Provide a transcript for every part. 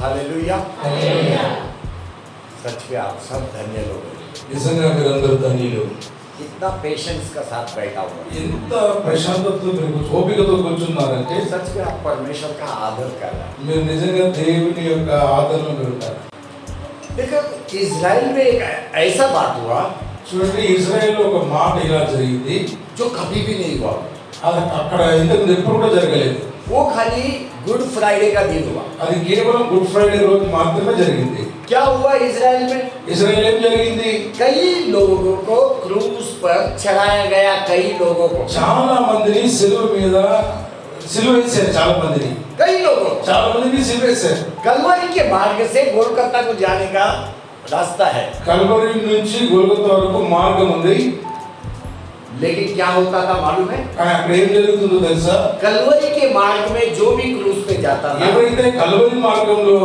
Hallelujah. सच में आप सब धन्य लोग हैं। నిజంగా మీరందరూ ధన్యులు. कितना पेशेंस का साथ बैठा हुआ, ఎంత ప్రశాంతతతో మీరు ఓపికతో కూర్చున్నారంటే सच में आप परमेश्वर का आदर कर रहे हैं। మీరు నిజంగా దేవుని యొక్క ఆదరణలో ఉంటారు. देखो इजराइल में एक ऐसा बात हुआ చూడండి, ఇజ్రాయెల్లో ఒక మాట ఇలా జరిగింది, जो कभी भी नहीं हुआ। అది అక్కడ ఇంతకు ఎప్పుడు కూడా జరగలేదు. वो खाली गुड फ्राइडे का दिन हुआ। అది కేవలం గుడ్ ఫ్రైడే రోజు మాత్రమే జరిగింది. क्या हुआ इजराइल में? ఇజ్రాయెల్ ఏం జరిగింది? कई लोगों को क्रूज पर चढ़ाया गया, कई लोगों को, చాలా మందిని సిలువ మీద సిలువ వేశారు. చాలా మందిని సిలువ వేశారు. कलवरी के मार्ग से गोलकत्ता को जाने का रास्ता है। కల్వరి నుంచి గొల్గొతా వరకు మార్గం ఉంది. लेकिन क्या होता था मालूम है? కానీ అక్కడ ఏం జరుగుతుందో తెలుసా? कलवरी के मार्ग में जो भी क्रूज पे जाता था, ఎవరైతే కల్వరి మార్గంలో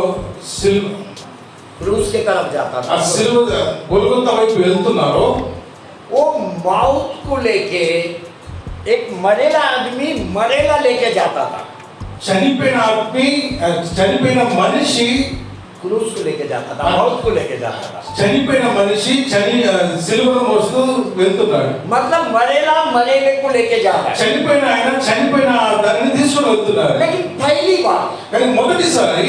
क्रूज के तरफ जाता ఆ था, సిలువ గొల్గొతా వైపు వెళ్తున్నారో वो मौत को लेके एक मरेला आदमी मरेला लेके जाता था। చనిపోయిన మనిషి क्रूज को लेके जाता था, मौत को लेके जाता था। చనిపోయిన మనిషి సిలువను మోస్తూ వెళ్తున్నాడు. मतलब मरेला मरेले को लेके जा रहा है। చనిపోయిన దాన్ని తీసుకొని వెళ్తున్నారు. लेकिन पहली बार కానీ మొదటిసారి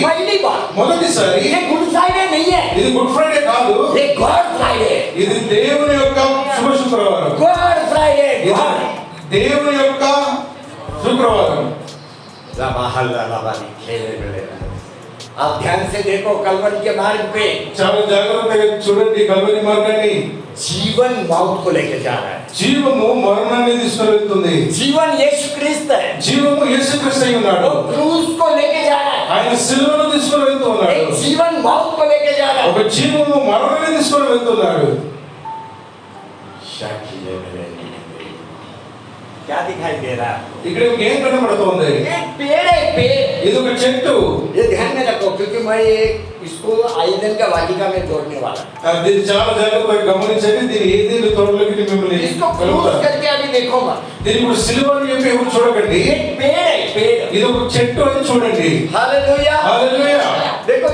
ये गुड फ्राइडे नहीं है, ఇది గుడ్ ఫ్రైడే కాదు, ये गॉड फ्राइडे, ఇది దేవుని యొక్క శుభ శుక్రవారం. गॉड फ्राइडे, దేవుని యొక్క శుక్రవారం. आप ध्यान से देखो कलवरी के मार्ग पे చాలా జాగ్రత్తగా చూడండి. కల్వరి మార్గాన్ని जीवन मौत को लेके जा रहा है, జీవము మరణాన్ని తీసుకొని వెళ్తుంది. जीवन यीशु क्रिस्त है, జీవము యేసుక్రీస్తు అయి ఉన్నాడు. क्रूज को लेके जा रहा है, ఆయన సిలువను తీసుకొని వెళ్తున్నాడు. एक जीवन मौत को लेके जा रहा है। ఒక జీవము మరణాన్ని తీసుకొని వెళ్తున్నాడు. क्या दिखाई दे रहा है? ఇక్కడ ఏం కనబడుతోంది? एक पेड़ है, पेड़। ఇది ఒక చెట్టు. ये ध्यान में रखो क्योंकि मैं इसको आइडन का वाटिका में जोड़ने वाला। దీన్ని చాలా జాగ్రత్తగా గమనించండి. దీని ఏదేది తోటలోకి మిమ్మల్ని इसको क्रूज करके अभी देखो मत। దీని ఇప్పుడు సిలువ అని చెప్పి ఎవరు చూడకండి. एक पेड़ है, पेड़। ఇది ఒక చెట్టు అని చూడండి. हालेलुया, హల్లెలూయా. देखो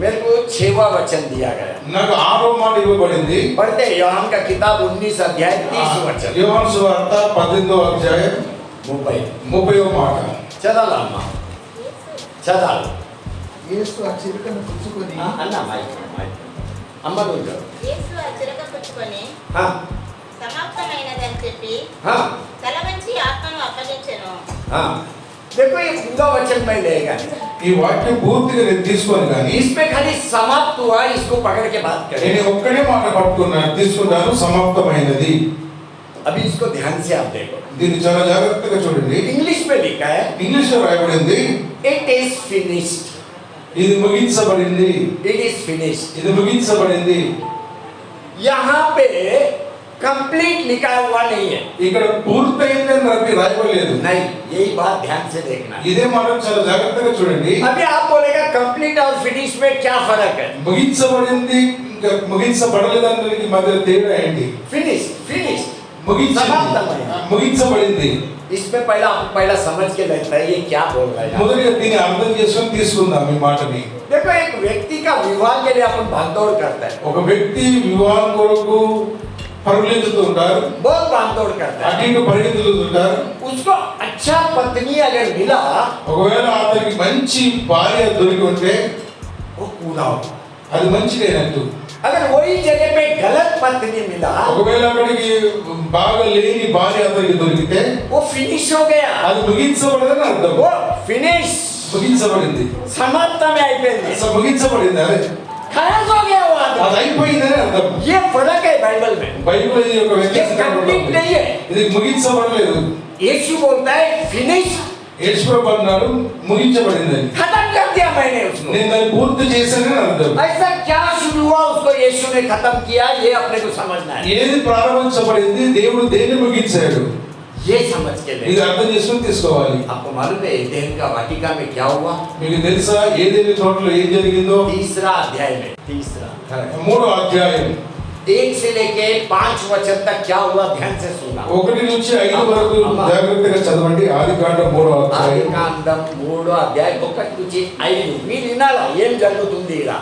मेरे को 6वां वचन दिया गया, నాకు 6వ మాట ఇవ్వబడింది. पढ़ते యోహాన్ का किताब 19 अध्याय 30 वचन, యోహాను సువార్త 18వ అధ్యాయం 30వ మాట. చదవాలమ్మా, చదవాలి. యేసు ఆ చిలుకను పుచ్చుకొని అన్న మైక్ అమ్మ నువ్వు యేసు ఆ చిలుక పుచ్చుకొని సమాప్తమైనదని చెప్పి తల వంచి ఆత్మను అప్పగించెను. देखो ये पूरा वचन मैं लेगा, ఈ వాక్యం పూర్తిగా నేను తీసుకొని కానీ इसमें खाली समाप्त हुआ, इसको पकड़ के बात करें। నేను ఒక్కడే మాట పట్టుకున్నాను, తీసుకున్నాను, సమాప్తమైనది. अभी इसको ध्यान से आप देखो, దీన్ని చాలా జాగ్రత్తగా చూడండి. इंग्लिश में लिखा है ఇంగ్లీష్ లో రాయబడింది, इट इज फिनिश्ड, ఇది ముగించబడింది. It is finished. ఇది ముగించబడింది. यहाँ पे कंप्लीट लिखा हुआ नहीं है, ఇక్కడ పూర్తయిందని రాయబడలేదు. नहीं, यही बात ध्यान से देखना। ఇదే మాట చాలా జాగ్రత్తగా చూడండి. अभी आप बोलेगा कंप्लीट और फिनिश में क्या फर्क है? ముగించబడింది ఇంకా ముగించబడలేదానికి మధ్య తేడా ఏంటి? फिनिश, फिनिश, ముగించబడింది. इसमें पहला समझ के लगता है ये क्या बोल रहा है। మొదటిగా దీన్ని అర్థం చేసుకొని తీసుకుందాం ఈ మాటని. देखो एक व्यक्ति का विवाह के लिए अपन भागदौड़ करता है, ఒక వ్యక్తి వివాహం కొరకు పరుగులెత్తుతుంటారు, बहुत भागदौड़ करता है। అటు ఇటు పరిగెత్తుతుంటారు. उसको अच्छा पत्नी अगर मिला, ఒకవేళ అతనికి మంచి భార్య దొరికి ఉంటే वो पूरा हो। అది మంచిదైనట్టు. अगर वही जगह पे गलत पत्नी मिला, ఒకవేళ అక్కడికి బాగా లేని భార్య అతనికి దొరికితే वो फिनिश हो गया, అది ముగించబడదని అర్థం. वो फिनिश, ముగించబడింది, समाप्त में అయిపోయింది, అసలు ముగించబడింది, అదే खलास हो गया वो आदमी। అది అయిపోయిందని అర్థం. ये फर्क है बाइबल में, బైబిల్ ఇది ఒక వ్యత్యాసం कंप्लीट नहीं है। ఇది ముగించబడలేదు. यीशु बोलता है फिनिश, యేసుప్రభు అన్నాడు ముగించబడిందని. खत्म कर दिया मैंने उसको। నేను దాన్ని పూర్తి చేశానని అర్థం. ऐसा क्या शुरू हुआ उसको यीशु ने खत्म किया, ये अपने को समझना है। ఏది ప్రారంభించబడింది, దేవుడు దేన్ని ముగించాడు, ये समझ के ఇది ले। అర్థం చేసుకొని తీసుకోవాలి. आपको मालूम है एदेन का वाटिका में क्या हुआ? మీకు తెలుసా ఏదేని తోటలో ఏం జరిగిందో? तीसरा अध्याय में, तीसरा 3వ అధ్యాయం 1 से लेके 5 वचन तक क्या हुआ ध्यान से सुनना। 1 నుంచి 5 వరకు జాగ్రత్తగా చదవండి. ఆదికాండం 3వ అధ్యాయం. ఆదికాండం 3వ అధ్యాయం 1 నుంచి 5. మీరు వినాలా ఏం జరుగుతుంది ఇలా.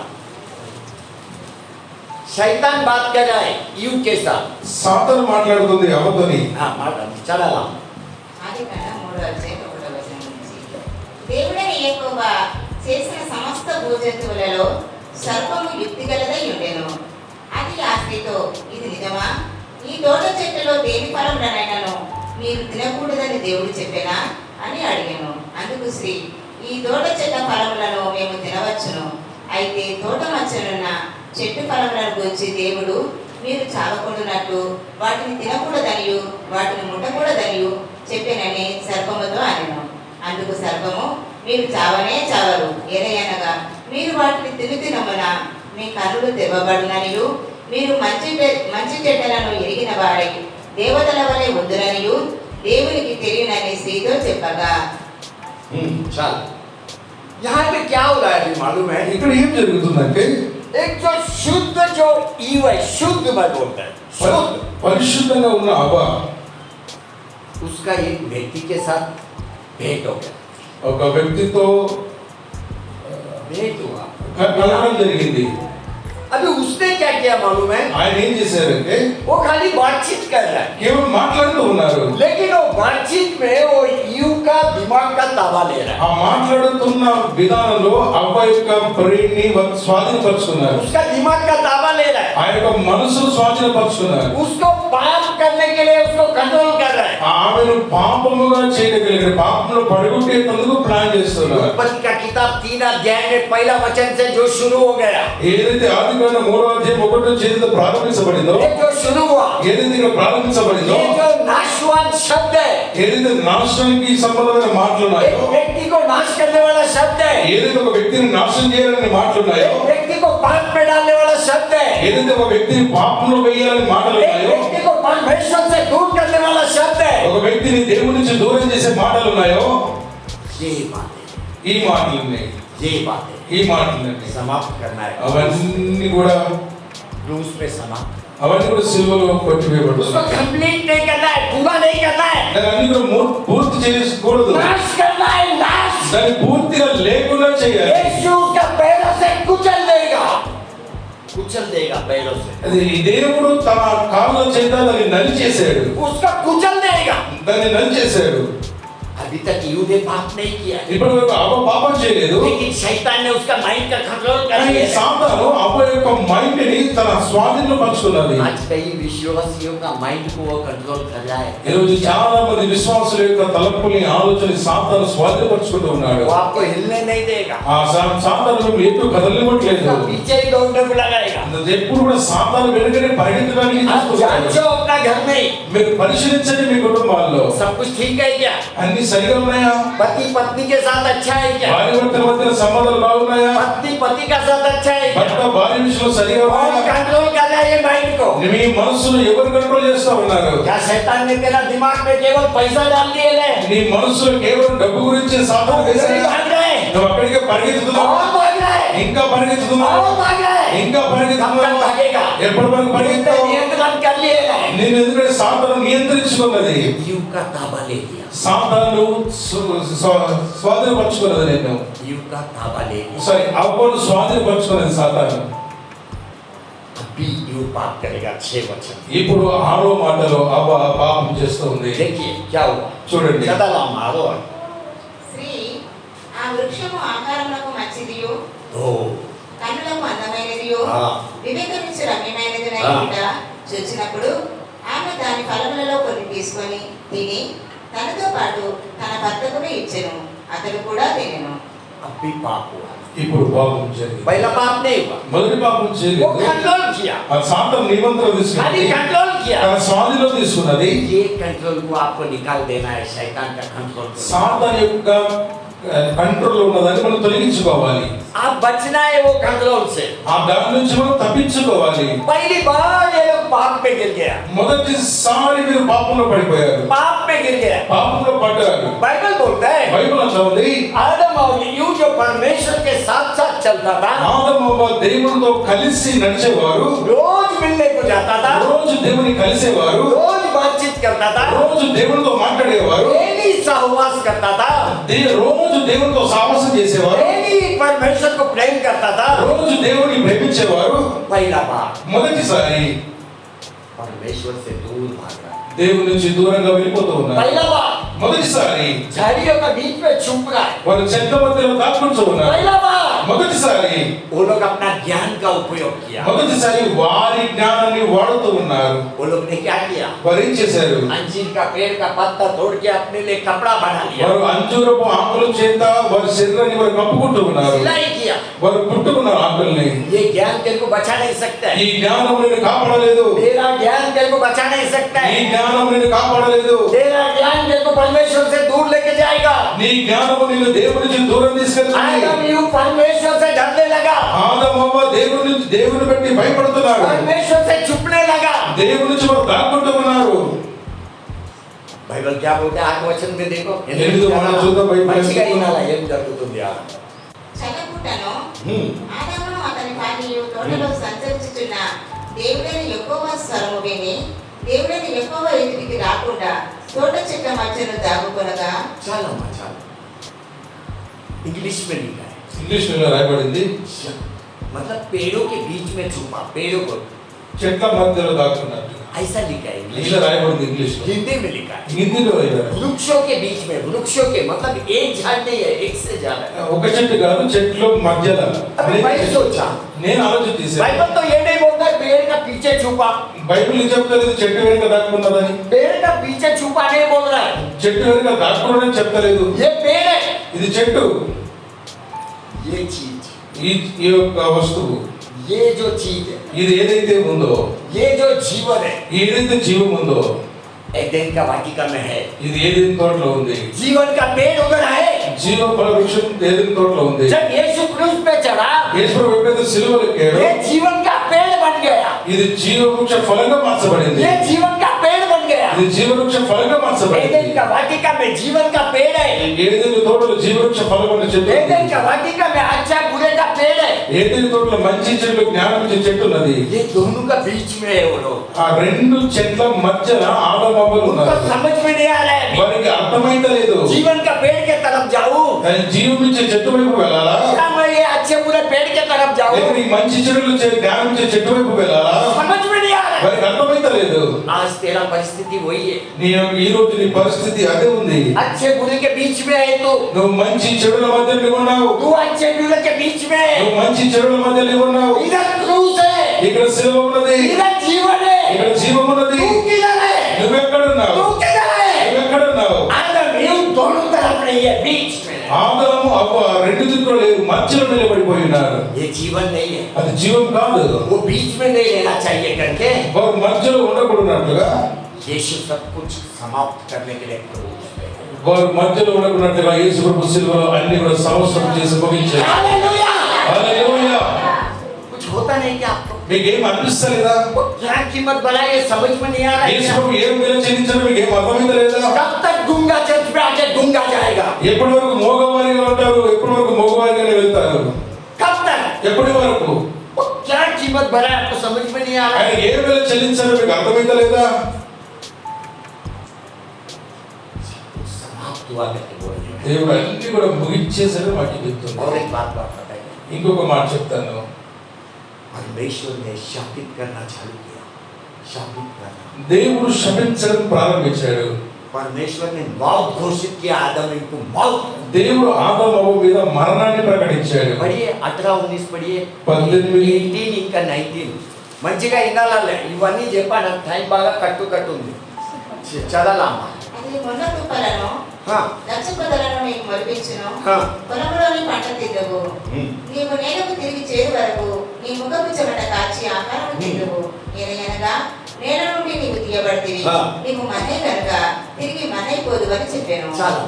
शैतान बात कर रहा है ईव के साथ. సాతాను మాట్లాడుతుంది అవ్వతోని. చదవాలా. ఆదికాండం 3వ అధ్యాయం 1వ వచనం నుంచి. దేవుడైన యెహోవా చేసిన సమస్త భూజంతువులలో సర్పము యుక్తిగలదై ఉండెను. అది ఆ స్త్రీతో, ఇది నిజమా? ఈ తోట చెట్టులో దేని ఫలములనైనాను మీరు తినకూడదని దేవుడు చెప్పెనా అని అడిగాను. అందుకు స్త్రీ, ఈ తోట చెట్ల ఫలములను మేము తినవచ్చును. అయితే తోట మధ్యనున్న చెట్టు ఫలములను గురించి దేవుడు మీరు చావకూడనట్లు వాటిని తినకూడదనియు వాటిని ముట్టకూడదనియు చెప్పెనని సర్పముతో అనెను. అందుకు సర్పము, మీరు చావనే చావరు, ఏలయనగా మీరు వాటిని తినమున మీ కన్నులు తెరవబడుననియు మీరు మంచి చెడ్డలను ఎరిగిన వారై దేవతల వలె ఉందురనియు దేవునికి తెలియనని స్త్రీతో చెప్పగా. చాలు. यहाँ पे क्या हो रहा है मालूम है? ఇక్కడ ఏం జరుగుతుందంటే एक जो शुद्ध जो ईव है, शुद्ध मैं बोलता है, शुद्ध పరిశుద్ధంగా ఉన్న అవ్వ उसका एक व्यक्ति के साथ भेंट हो गया. ఒక వ్యక్తితో भेंट हुआ. కలవడం జరిగింది. अभी उसने क्या किया मालूम है? ఆయన ఏం చేశారంటే वो खाली बातचीत कर रहा है, కేవలం మాట్లాడుతూ ఉన్నారు. लेकिन वो बातचीत में वो ईव का दिमाग का ताबा ले रहा है. ఆ మాట్లాడుతున్న విధానంలో అవ్వ యొక్క బ్రెయిన్ని స్వాధీనపరుచుకున్నారు. उसका दिमाग का ताबा ले रहा है. ఆయన యొక్క మనసును స్వాధీనపరుచుకున్నారు. उसको पाप करने के लिए उसको कंट्रोल कर रहा है. ఆమెను పాపముగా చేయగలిగిన పాపంలో పడగొట్టేందుకు ప్లాన్ చేస్తున్నారు. उत्पत्ति का किताब 3 अध्याय में पहला वचन से जो शुरू हो गया, ఏదైతే ఆదికాండం 3వ అధ్యాయం 1 నుంచి ఏదైతే ప్రారంభించబడిందో, ये जो शुरू हुआ, ఏదైతే ఇక్కడ ప్రారంభించబడిందో, ये जो नाशवान शब्द है, ఏదైతే నాశనానికి సంబంధమైన మాటలు एक ఉన్నాయో, व्यक्ति को नाश करने वाला शब्द है, ఏదైతే ఒక వ్యక్తిని నాశనం చేయాలని మాటలు ఉన్నాయో, एक व्यक्ति को पाप में डालने वाला शब्द है, ఏదైతే ఒక వ్యక్తిని పాపంలో వేయాలని మాటలు एक ఉన్నాయో, व्यक्ति को परमेश्वर से दूर करने वाला शब्द है, ఒక వ్యక్తిని దేవుని నుంచి దూరం చేసే మాటలు ఉన్నాయో, ये बातें, ఈ మాటలున్నాయి. ये बातें ఈ మాటలున్నాయి. समाप्त करना है. అవన్నీ కూడా क्रूस पे समाप्त, అవన్నీ కూడా సిలువలో उसको కొట్టివేయబడుతున్నాయి. कंप्लीट नहीं करना है, पूरा नहीं करना है, దాన్ని అన్ని కూడా పూర్తి చేసుకోకూడదు. नाश करना है, नाश. దాన్ని పూర్తిగా లేకుండా చేయాలి. यीशु का पैरों से कुचल देगा, कुचल देगा पैरों से, అది దేవుడు తన కాళ్ళ చేత దాన్ని నలిచేశాడు. उसका कुचल देगा. దాన్ని నలిచేశాడు. अभी तक यूं ने पाप नहीं किया, ఇప్పటి వరకు అవ్వ పాపం చేయలేదు. लेकिन शैतान ने उसका माइंड का कंट्रोल कर కానీ लिया. సాతాను అవ్వ యొక్క మైండ్ ని తన స్వాధీనంలో పంచుకున్నది. आज कई विश्वासियों का माइंड को वो कंट्रोल कर रहा है. ఈ రోజు చాలా మంది విశ్వాసుల యొక్క తలపుల్ని ఆలోచన సాతాను స్వాధీనపరుచుకుంటూ ఉన్నాడు. वो आपको हिलने नहीं देगा, ఆ సాతాను మిమ్మల్ని ఎప్పుడు కదలనివ్వట్లేదు. उसका पीछे ही दौड़ने को लगाएगा. ఎప్పుడు కూడా సాతాను వెనుకనే పరిగెత్తడానికి आप చూస్తున్నాడు. जांचो अपना घर में, మీరు పరిశీలించండి మీ కుటుంబాల్లో सब कुछ ठीक है क्या? అన్ని సరిగా ఉన్నాయా? पति पत्नी के साथ अच्छा है क्या? భార్య భర్తల మధ్య సంబంధాలు బాగున్నాయా? पत्नी पति का साथ अच्छा है क्या? భర్త భార్య విషయంలో సరిగా कौन ఉన్నాయా? कंट्रोल कर रहा है ये माइंड को? మీ మనసును ఎవరు కంట్రోల్ చేస్తా ఉన్నారు? क्या शैतान ने तेरा दिमाग में केवल पैसा डाल दिए ले? నీ మనసులో కేవలం డబ్బు గురించి సాతాను इधर ही వేశాడా? भाग रहे, నువ్వు అక్కడికే పరిగెత్తుతున్నావు. और भाग रहे, ఇంకా పరిగెత్తుతున్నావు. और भाग रहे. ఇంకా कब तक పరిగెత్తుతున్నావు. भागेगा? ఎప్పటి వరకు इतने పరిగెత్తావు? नियंत्रण कर लिए ले. నేను ఎందుకంటే సాతాను నియంత్రించుకున్నది. यू का ताबा ले लिया, సాతాను స్వాధీనపరుచుకున్నది. నేను यू का ताबा ले लिया. సారీ అవ్వను స్వాధీనపరుచుకున్నది సాతాను. अभी यू पाप करेगा 6 वचन. ఇప్పుడు 6వ మాటలో అవ్వ పాపం చేస్తుంది. देखिए क्या हुआ, చూడండి. చదవలా మారో. స్త్రీ, ఆ వృక్షము ఆకారమునకు మంచిదియు ఓ కన్నులకు అందమైనదియు వివేకమిచ్చు రమ్యమైనదినై ఉండా చూచినప్పుడు ఆమె దాని ఫలములలో కొన్ని తీసుకొని తిని తనతో పాటు తన భర్తకును ఇచ్చెను, అతడు కూడా తినెను. अभी पाप हुआ, ఇప్పుడు పాపం జరిగింది. पहला पाप नहीं हुआ, మొదటి పాపం वो చేయలేదు. कंट्रोल किया, ఆ సాతాను నియంత్రణ खाली తీసుకున్నది. कंट्रोल किया. తన స్వాధీనంలో తీసుకున్నది. ये कंट्रोल को आपको निकाल देना है, शैतान का कंट्रोल को. సాతాను యొక్క కంట్రోల్ ఉన్నదాన్ని మనం తొలగించుకోవాలి. आप बचना है वो कंट्रोल से. ఆ దాని నుంచి మనం తప్పించుకోవాలి. पहली बार ये लोग पाप में गिर गया, మొదటిసారి మీరు పాపంలో పడిపోయారు. पाप में गिर गया. పాపంలో పడ్డారు. बाइबल बोलता है బైబిల్ అంతా ఉంది, आदम और ईव जो परमेश्वर के साथ साथ चलता था, ఆదము అవ్వ దేవునితో కలిసి నడిచేవారు. रोज मिलने को को जाता था, రోజు దేవుని కలిసేవారు, रोज बातचीत करता था, రోజు దేవునితో మాట్లాడేవారు, डेली सहवास करता था, రోజు దేవునితో సహవాసం చేసేవారు, डेली परमेश्वर को प्रेम करता था। రోజు దేవుని ప్రేమించేవారు। पहला बार మొదటిసారి परमेश्वर से दूर भाग रहा है। దేవుని నుంచి దూరంగా వెళ్ళిపోతూ ఉన్నారు। पहला बार మొదటిసారి झाड़ियों के बीच में छुप रहा है। వారు చెట్ల మధ్యలో దాక్కుంటూ ఉన్నారు। पहला बार మొదటిసారి वो लोग अपना ज्ञान का उपयोग किया। మొదటిసారి వారి జ్ఞానాన్ని వాడుతూ ఉన్నారు। वो लोग ने क्या किया? వారు ఏం చేశారు? अंजीर का पेड़ का पत्ता तोड़ के अपने लिए कपड़ा बना लिया, వారు అంజూరపు ఆకుల చేత వారి శరీరాన్ని వారు కప్పుకుంటూ ఉన్నారు। सिलाई किया। వారు కుట్టుకున్నారు ఆకుల్ని। ये ज्ञान तेरे को बचा नहीं सकता ఈ है, జ్ఞానం నిన్ను కాపాడలేదు। तेरा ज्ञान तेरे को बचा नहीं सकता ఈ है, జ్ఞానం నిన్ను కాపాడలేదు। तेरा ज्ञान तेरे को परमेश्वर से दूर लेके जाएगा। నీ జ్ఞానము నిన్ను దేవుని నుంచి దూరం తీసుకెళ్తుంది। आदम यूं परमेश्वर से डरने लगा, ఆదమవ్వ దేవుని బట్టి భయపడుతున్నారు। परमेश्वर से छुपने लगा। దేవుని నుంచి వారు దాక్కుంటూ ఉన్నారు। బైబిల్ क्या बोलता है? 8 वचन में देखो, ఎనిమిదో మనం చూద్దాం బైబిల్. మంచిగా వినాలా ఏం జరుగుతుంది? చల్లపుట్టను ఆదామును అతని భార్యయు తోటలో సంచరించుచున్న దేవుడైన యెహోవా స్వరము విని దేవుడైన యెహోవా ఎదుటికి రాకుండా తోట చెట్ల మధ్యను దాగుకొనగా చాలా చాలా इंग्लिश में लिखा है, ఇంగ్లీష్ లో రాయబడింది मतलब पेड़ों के बीच में छुपा, पेड़ों को చెట్ల మధ్యలో దాక్కున్నట్టు। ऐसा लिखा है इंग्लिश ఇలా రాయబడింది ఇంగ్లీష్ లో। हिंदी में लिखा है హిందీలో రాయబడింది। वृक्षों के बीच में, वृक्षों के मतलब एक झाड़ नहीं है, एक से ज्यादा है। ఒక చెట్టు కాదు, చెట్లు మధ్యలో। अभी मैं सोचा, నేను ఆలోచన చేశాను, बाइबल तो ये नहीं बोलता है पेड़ का पीछे छुपा, బైబిల్ ఏం చెప్తలేదు చెట్టు వెనుక దాక్కున్నదని। पेड़ का पीछे छुपा नहीं बोल रहा है, చెట్టు వెనుక దాక్కున్నదని చెప్తలేదు। ये पेड़ है, ఇది చెట్టు, ये चीज, ఈ యొక్క వస్తువు, ये जो चीज है, ఇది ఏదైతే ఉందో, ये जो जीवन है, ఏదైతే జీవం ఉందో, एदेन का वाटिका में है। ఇది ఏదైతే తోటలో ఉంది। जीवन का पेड़ उधर है। జీవ ఫల వృక్షం ఏదైతే తోటలో ఉంది। जब यीशु क्रूस पे चढ़ा, యేసు ప్రభు ఎప్పుడైతే సిలువలో ఎక్కాడో, ये जीवन का पेड़ बन गया, ఇది జీవ వృక్ష ఫలంగా మార్చబడింది। ये जीवन का पेड़ बन गया। ఇది జీవ వృక్ష ఫలంగా మార్చబడింది। एदेन का वाटिका में जीवन का पेड़ है, ఏదైతే తోటలో జీవ వృక్ష ఫలం అనే చెట్టు ఉంది। एदेन का वाटिका में अच्छा बुरे का पेड़ है। ఏదైతే తోటలో మంచి చెట్లు జ్ఞానం ఇచ్చే చెట్టు ఉన్నది। ये दोनों का बीच में है वो लोग, ఆ రెండు చెట్ల మధ్యన ఆడమవ్వలు उनको ఉన్నారు। समझ में नहीं आ रहा है। వారికి అర్థమైతలేదు, जीवन का पेड़ के तरफ जाऊं జీవం ఇచ్చే చెట్టు వైపు వెళ్ళాలా, या मैं ये अच्छे बुरे पेड़ के तरफ जाऊं, లేక ఈ మంచి చెడులు జ్ఞానం ఇచ్చే చెట్టు వైపు వెళ్ళాలా, समझ में नहीं आ रहा है। వారికి అర్థమైతలేదు। आज तेरा परिस्थिति वही है, ఈ రోజు నీ పరిస్థితి అదే ఉంది। अच्छे बुरे के बीच में है तू, నువ్వు మంచి చెడుల మధ్య ఉన్నావు, तू अच्छे बुरे के बीच में है। నువ్వు మంచి చెడుల మధ్య ఉన్నావు। इधर क्रूस है, ఇక్కడ శిలువ ఉన్నది, इधर जीवन है, ఇక్కడ జీవం ఉన్నది। तू किधर है? నువ్వెక్కడున్నావు? तू किधर है? నువ్వెక్కడున్నావు? आदम यूं दोनों तरफ नहीं है, बीच में है। ఆదాము అవ్వ రెండు దిక్కులు లేరు, మధ్యలో నిలబడిపోయి ఉన్నారు। ये जीवन नहीं है, అది జీవం కాదు। वो बीच में नहीं लेना चाहिए करके వారు మధ్యలో ఉండకూడనట్లుగా, यीशु सब कुछ समाप्त करने के लिए क्रूस पे है। వారు మధ్యలో ఉండకున్నట్లుగా యేసు ప్రభు సిలువలో అన్ని కూడా సమస్తం చేసి ముగించారు। हालेलुया! హల్లెలూయా! कुछ होता नहीं क्या आपको? మీకేం అనిపిస్తలేదా? वो क्या कीमत बढ़ा ये समझ में नहीं आ रहा है యేసు क्या? ప్రభు ఏం విలువ చెల్లించారో మీకేం అర్థమైతలేదా? कब तक गूंगा चर्च पे आके गूंगा जाएगा? ఎప్పటి వరకు మోగవారిగా ఉంటారు, ఎప్పటి వరకు మోగవారిగానే వెళ్తారు, कब तक? ఎప్పటి వరకు? वो क्या कीमत बढ़ा है आपको समझ में नहीं आ रहा ఆయన है? ఏం విలువ చెల్లించారో మీకు అర్థమైతలేదా? समाप्त हुआ करके बोल रहे हैं। దేవుడు అన్ని కూడా ముగించేసరి వాక్యం చెప్తుంది। और एक बात बताइए, ఇంకొక మాట చెప్తాను, परमेश्वर ने शापित करना चालू किया, शापित करना। దేవుడు శపించడం ప్రారంభించాడు। परमेश्वर ने मौत घोषित किया, आदम इनको मौत। దేవుడు ఆదాము అవ్వ మీద మరణాన్ని ప్రకటించాడు। पढ़िए 18-19 पढ़िए, 18 ఇంకా 19 మంచిగా వినాలి ఇవన్నీ చెప్పాను, టైం బాగా కట్టుంది చదలామా. అది మొన్న తుప్పలను లక్ష పొదలను నీకు మొలిపించును, పొలంలోని పంట తిందువు. నీవు నేలకు తిరిగి చేరు వరకు నీ ముఖపు చెమట కాచి ఆహారం తిందువు. ఏదైనగా నేల నుండి నీవు తీయబడితివి, నీకు మన్నే కనుక తిరిగి మన్నైపోదు అని చెప్పాను. చాలా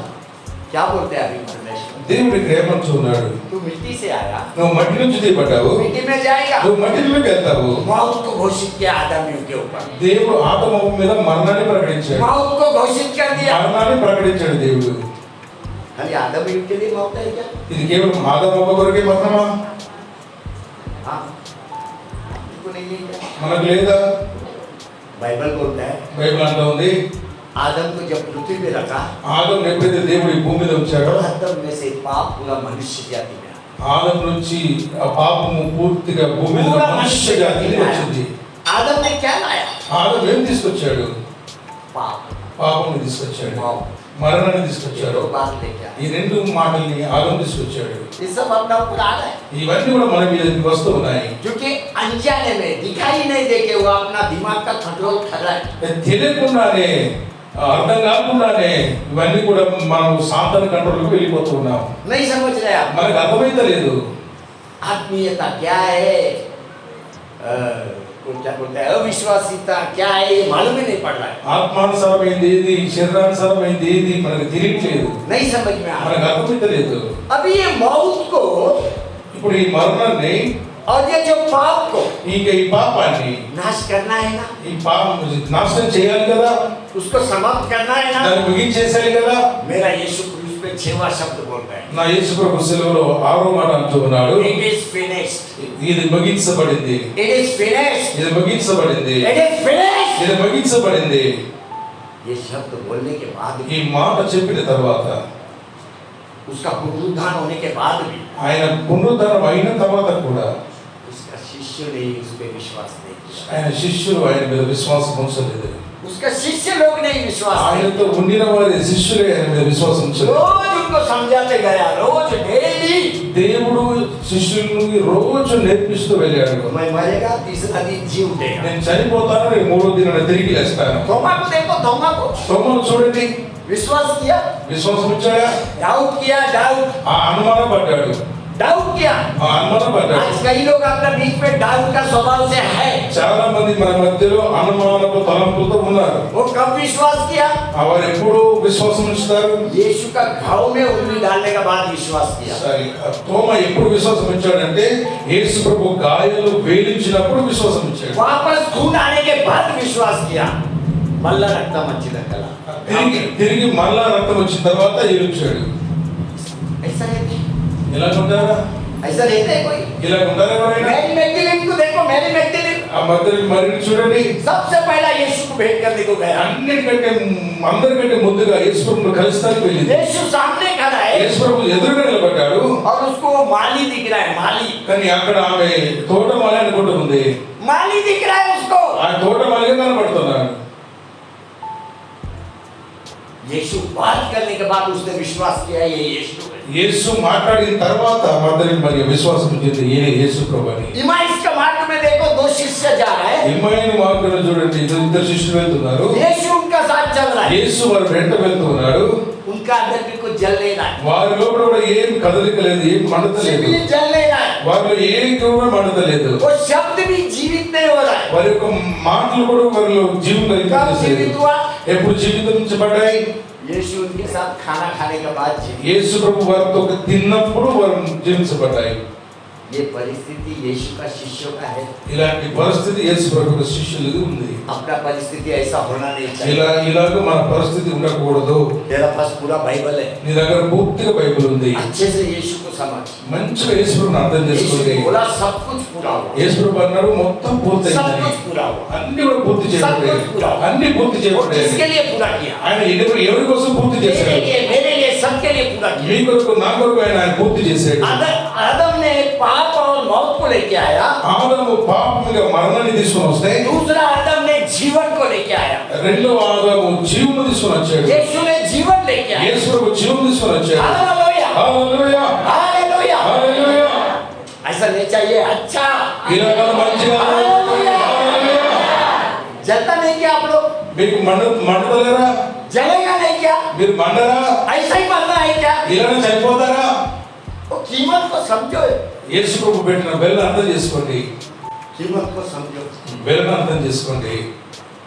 क्या बोलते हैं अभी परमेश्वर? దేవుడు ఇక్కడ ఏమంటున్నాడు? तू मिट्टी से आया, నువ్వు మట్టి నుంచి తీయబడ్డావు, मिट्टी में जाएगा। నువ్వు మట్టిలోకి వెళ్తావు। मौत को घोषित किया आदम के ऊपर, దేవుడు ఆదాము అవ్వ మీద మరణాన్ని ప్రకటించాడు, मौत को घोषित कर दिया। మరణాన్ని ప్రకటించాడు దేవుడు। खाली आदम के लिए मौत है क्या? ఇది కేవలం ఆదాము అవ్వ కొరకే మరణమా? हाँ, बिल्कुल नहीं है क्या? మనకు లేదా? बाइबल बोलता है బైబిల్ అంటూ ఉంది, आदम को जब पृथ्वी पे रखा, ఆదం ఎప్పుడైతే దేవుడు ఈ భూమి మీద ఉంచాడో आदम में से पाप पूरा मनुष्य जाति में, ఆదం నుంచి ఆ పాపము పూర్తిగా భూమి మీద మనుష్య జాతికి వచ్చింది. आदम ने क्या लाया? ఆదం ఏం తీసుకొచ్చాడు? पाप, పాపముని తీసుకొచ్చాడు, पाप, మరణాన్ని తీసుకొచ్చాడు. बात लेके ఈ రెండు మాటల్ని ఆదం తీసుకొచ్చాడు. ये सब अपना पुराण है, ఇవన్నీ కూడా మన మీదకి వస్తూ ఉన్నాయి. क्योंकि अनजाने में दिखाई नहीं देके वो अपना दिमाग का कंट्रोल कर रहा है. తెలియకుండానే అర్థం కాకుండానే ఇవన్నీ కూడా మనం సాతాను కంట్రోల్కి వెళ్ళిపోతూ ఉన్నాం. नहीं समझ रहे आप? మనకు అర్థమైతే లేదు. आत्मीयता क्या है, क्या बोलते हैं, अविश्वासिता क्या है, ये मालूम ही नहीं पड़ रहा है. ఆత్మానుసారమైంది ఏది, శరీరానుసారమైంది ఏది మనకు తెలియట్లేదు, नहीं समझ में आ रहा. మనకు అర్థమైతే లేదు. अभी ये मौत को ఇప్పుడు ఈ మరణాన్ని, और ये जो पाप को ఇంకా ఈ పాపాన్ని, नाश करना है ना, ఈ పాపం నాశనం చేయాలి కదా, उसको समाप्त करना है ना. దాన్ని ముగించేసేయాలి కదా. मेरा यीशु क्रूस पे 6वां शब्द बोल रहा है, నా యేసు ప్రభు శిలువలో 6వ మాట అంటూ ఉన్నాడు, it is finished, ఇది ముగించబడింది, it is finished, ఇది ముగించబడింది, it is finished. ఇది ముగించబడింది. ये शब्द बोलने के बाद ఈ మాట చెప్పిన తర్వాత, उसका पुनरुत्थान होने के बाद भी ఆయన పునరుద్ధరణ అయిన తర్వాత కూడా उसका शिष्य ने उस पे विश्वास नहीं किया, ఆయన శిష్యులు ఆయన మీద విశ్వాసం ఉంచలేదు. उसका शिष्य लोग नहीं विश्वास नहीं ఆయనతో ఉండిన వారి శిష్యులే ఆయన మీద విశ్వాసం किया. ఉంచలేదు. रोज उनको समझाते गया, रोज डेली. దేవుడు శిష్యులకు రోజు నేర్పిస్తూ వెళ్ళాడు. मैं मरेगा, तीसरा दिन जी उठेगा. నేను చనిపోతాను, నేను 3వ దినాన తిరిగి లేస్తాను. थोमा को देखो, थोमा को తోమను చూడండి, विश्वास किया, విశ్వాసం ఇచ్చాడా? डाउट किया, डाउट ఆ అనుమానం పడ్డాడు, डाउट किया. ఆ అనుమానం పడ్డాడు. आज कई लोग अपने बीच में डाउट का स्वभाव से है. చాలా మంది మన మధ్యలో అనుమానపు తలంపులతో ఉన్నారు. वो कब विश्वास किया? వారు ఎప్పుడు విశ్వాసం ఉంచుతారు? यीशु का घाव में उंगली डालने के बाद विश्वास किया. సరే, తోమ ఎప్పుడు విశ్వాసం ఇచ్చాడంటే యేసు ప్రభు గాయాలు వేలించినప్పుడు విశ్వాసం ఇచ్చాడు. वापस खून आने के बाद विश्वास किया. मल्ला रखता मच्छी कला. తిరిగి మళ్ళా రక్తం వచ్చిన తర్వాత ఏలుచాడు. ऐसा रहते, ఇలా ఉంటారా? ऐसा रहते है कोई? ఇలా ఉంటారా ఎవరైనా? मैरी मैगदलीन को देखो, मैरी मैगदलीन ఆ మధ్యలో మరి చూడండి, सबसे पहला यीशु को भेंट करने को गया. అన్నిటికంటే అందరికంటే ముందుగా యేసు ప్రభువును కలుస్తానికి వెళ్ళింది. यीशु सामने खड़ा है యేసు ప్రభు ఎదురుగా నిలబడ్డాడు, और उसको वो माली दिख रहा है, माली కానీ అక్కడ ఆమె తోటమాలి అనుకుంటుంది. माली दिख रहा है उसको. ఆ తోటమాలిగా కనబడుతున్నాడు. यीशु बात करने के बाद उसने विश्वास किया ये यीशु है. యేసు మాట్లాడిన తర్వాత మద్దరికి మరి విశ్వాసం వచ్చింది, ఏ యేసు ప్రభు అని. इमाइस का मार्ग में देखो, 2 शिष्य जा रहे हैं. ఇమ్మాయిని మార్గంలో చూడండి, ఇద్దరు శిష్యులు వెళ్తున్నారు. यीशु उनका साथ चल रहा है. యేసు వారి వెంట వెళ్తున్నాడు. उनका अंदर भी कुछ जल नहीं रहा है, వారి లోపల కూడా ఏం కదలిక లేదు, ఏం మండత లేదు, भी जल नहीं रहा है. వారిలో ఏం కూడా మండత లేదు. वो शब्द भी जीवित नहीं हो रहा है. వారి యొక్క మాటలు కూడా వారిలో జీవం कब కలిగించేది. जीवित हुआ? ఎప్పుడు జీవించబడ్డాయి? यीशु उनके साथ खाना खाने के बाद जीवित. యేసు ప్రభు వారితో తిన్నప్పుడు వారు జీవించబడ్డాయి. ये परिस्थिति यीशु का शिष्यों का है. ఇలాంటి పరిస్థితి యేసు ప్రభు శిష్యులది ఉంది. अपना परिस्थिति ऐसा होना नहीं चाहिए. ఇలాగ మన పరిస్థితి ఉండకూడదు. तेरा पास पूरा बाइबल है, నీ దగ్గర పూర్తిగా బైబిల్ ఉంది. अच्छे से यीशु को समझ. మంచిగా యేసు ప్రభువుని అర్థం చేసుకోండి. यीशु बोला सब कुछ पूरा हुआ, యేసు ప్రభు అన్నారు మొత్తం सब పూర్తయిందని. कुछ पूरा हुआ. అన్ని కూడా పూర్తి చేయబడ్డాయి, అన్ని పూర్తి वो చేయబడ్డాయి. किसके लिए पूरा किया? ఆయన ఎవరి కోసం పూర్తి मेरे చేశాడు? लिए, मेरे लिए, सबके लिए पूरा మీ किया. కొరకు నా కొరకు ఆయన పూర్తి చేశాడు. आदम ने पाप और मौत को लेके आया, ఆదాము పాపముగా మరణాన్ని తీసుకొని వస్తే, दूसरा आदम ने जीवन को लेके आया. రెండవ ఆదాము జీవము తీసుకొని వచ్చాడు. यीशु ने जीवन लेके आया. యేసు ప్రభు జీవము తీసుకొని వచ్చాడు. हालेलुया, హల్లెలూయా, हालेलुया. హల్లెలూయా. ऐसा नहीं चाहिए, अच्छा ఇలాగ మంచిగా హల్లెలూయా. जलता नहीं क्या आप लोग? మీకు మండతలేరా? जलेगा नहीं क्या? మీరు మండరా? ऐसा ही मरना है क्या? ఇలానే చనిపోతారా? वो कीमत को समझो, యేసు ప్రభు పెట్టిన బెల్లను అర్థం చేసుకోండి, कीमत को समझो. బెల్లను అర్థం చేసుకోండి.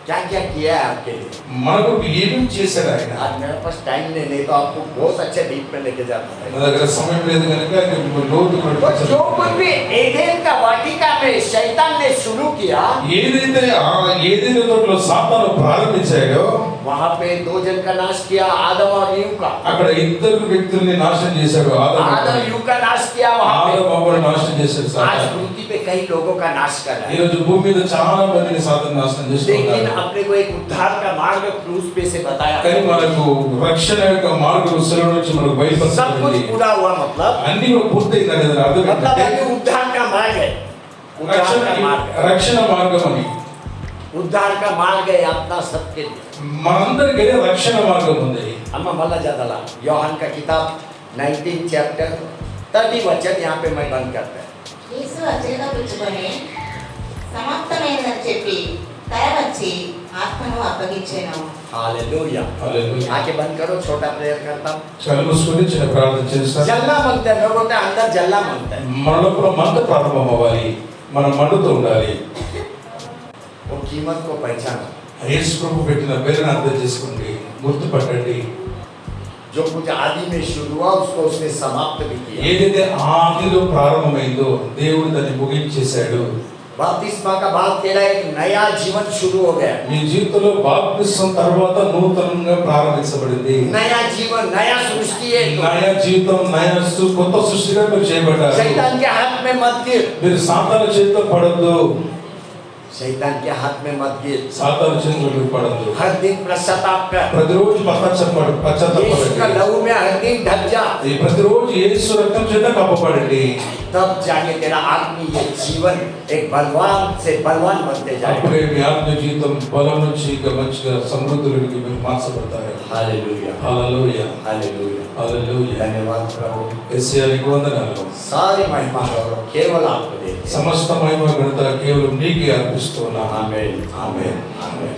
क्या क्या किया है आपके लिए? మనకు ఏమేమి చేశాడు ఆయన. आज मेरे पास टाइम नहीं तो आपको बहुत अच्छे डीप में लेके जाता है. నా దగ్గర సమయం లేదు కనుక లోతు तो जो कुछ भी एडेन का वाटिका में शैतान ने शुरू किया, ఏదైతే ఏదైతే తోటలో సాతాను ప్రారంభించాడో वहाँ पे 2 जन का नाश किया, आदम और ईव का. అక్కడ ఇద్దరు వ్యక్తుల్ని నాశనం చేశాడు. आदम ईव का नाश किया वहाँ पे. ఆదము నాశనం చేశాడు आज సాతాను. पृथ्वी पे कई लोगों का नाश कर रहा ఈ है, రోజు భూమి మీద చాలా మందిని సాతాను నాశనం लेकिन చేస్తున్నారు. अपने को एक उद्धार का मार्ग क्रूस पे से बताया। కానీ మనకు రక్షణ యొక్క మార్గం శిలువ నుంచి మనకు सब బయలుపరచబడింది. कुछ पूरा हुआ मतलब అన్ని కూడా పూర్తయిందని కదా అర్థం मतलब ఏంటంటే अभी उद्धार का मार्ग है, उद्धार का मार्ग है, రక్షణ మార్గం అని उद्धार का मार्ग है अपना सबके लिए। మనందరికీ రక్షణ మార్గం ఉంది. अम्मा मल्ला जादला యోహాన్ का किताब 19 चैप्टर 30 वचन यहाँ पे मैं बंद करता है। యేసు అచిరక పుచ్చుకొని సమాప్తమైనదని చెప్పి తల వచ్చి ఆత్మను అప్పగించెను. हालेलुया, హల్లెలూయా. आंखें बंद करो, छोटा प्रेयर करता हूँ। కళ్ళు మూసుకొని చిన్న ప్రార్థన చేస్తాం. जलना मांगते हैं, लोग बोलते हैं अंदर जलना मांगते हैं। మన లోపల మంట ప్రారంభం అవ్వాలి, మనం మండుతూ ఉండాలి. वो कीमत को पहचानो, యేసు ప్రభు పెట్టిన పేరును అర్థం చేసుకోండి, గుర్తుపట్టండి. जो कुछ आदि में शुरू हुआ उसको उसने समाप्त भी किया। ఏదైతే ఆదిలో ప్రారంభమైందో దేవుడు దాన్ని ముగించేశాడు. बपतिस्मा का बाद तेरा एक नया जीवन शुरू हो गया, మీ జీవితంలో బాప్తిస్మం తర్వాత నూతనంగా ప్రారంభించబడింది. नया जीवन, नया सृष्टि है। నయా జీవితం, కొత్త సృష్టిగా మీరు చేయబడ్డారు. शैतान के हाथ में मत गिर, మీరు సాతాను చేతిలో పడద్దు, शैतान के हाथ में मत गिर। సాతాను చేతిలో మీరు పడద్దు. हर दिन पश्चाताप कर, ప్రతిరోజు यीशु का పశ్చాత్తాపడండి. लहू में हर दिन ढक जा, ఈ ప్రతిరోజు యేసు రక్తం చేత కప్పబడండి. तब जाके तेरा आत्मीय जीवन एक बलवान से बलवान बनते जाएगा। అప్పుడే మీ ఆత్మ జీవితం బలం నుంచి ఇంకా మంచిగా సమృద్ధిలోకి మీరు మార్చబడతారు. हालेलुया, హల్లెలూయా, हालेलुया, హల్లెలూయా. धन्यवाद प्रभु। యేసయ్యకు వందనాలు. सारी महिमा और केवल आपको देते हैं। సమస్త మహిమ ఘనత కేవలం నీకే అర్పిస్తున్నాను. आमीन, आमीन, आमीन।